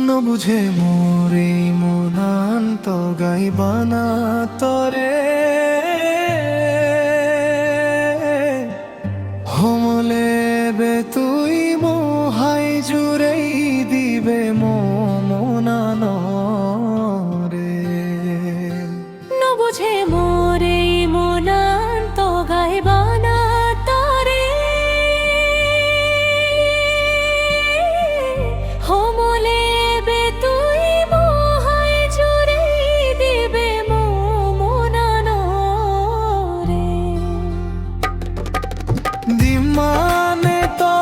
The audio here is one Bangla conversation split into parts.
নবুঝে মোরে মনান্ত গাইবানা তরে হমলে বে তুই মোহাই জুড়েই দিবে মনান রে নবুঝে মোরে মনান্ত গাইবানা তরে হমলে বে তুই মোহাই জুড়েই দিবে মনান রে দিমানে তো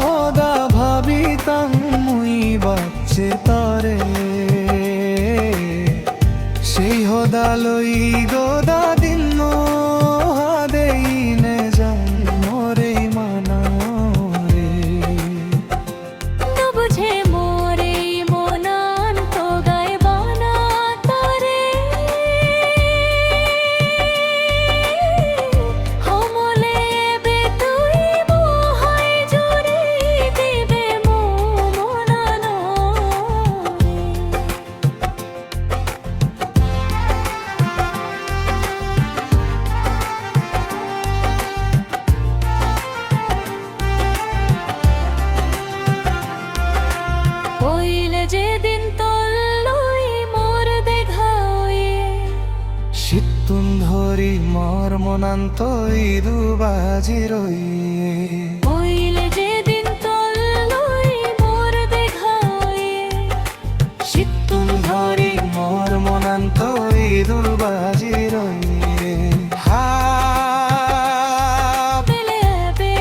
হদা ভাবিতাম মুই বাচ্চে তরে সেই হদা লই গোদা দিন হাদেই নে যাই মরে মানা রে নবুঝে মোরে মনান্ত গাইবানা তরে হমলে বে তুই মোহাই জুড়েই দিবে মনান রে হইলে যেদিন তল্লই মোর দেখা হইয়ে শীতুন ধরি মর মনান্ত ইদু বাজি রইয়ে হইলে যেদিন তল্লই মোর দেখা হইয়ে শীতুন ধরি মর মনান্ত ইদু বাজি রইয়ে হা পেলে বে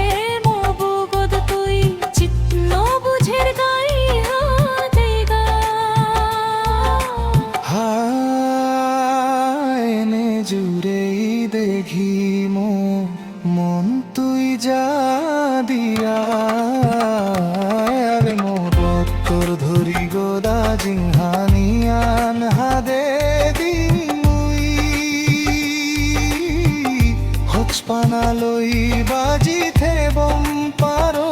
মো বুগদ তুই চিত্ন বুঝের গাই হাতে গা হায়নে জুড়েই দেখি মন তুই যা দিয়া আরে মোর রক্তর ধরি গোদা জিংহানিয়ান হাদে দি মুই হচপানা লই বাজি থে বম পারো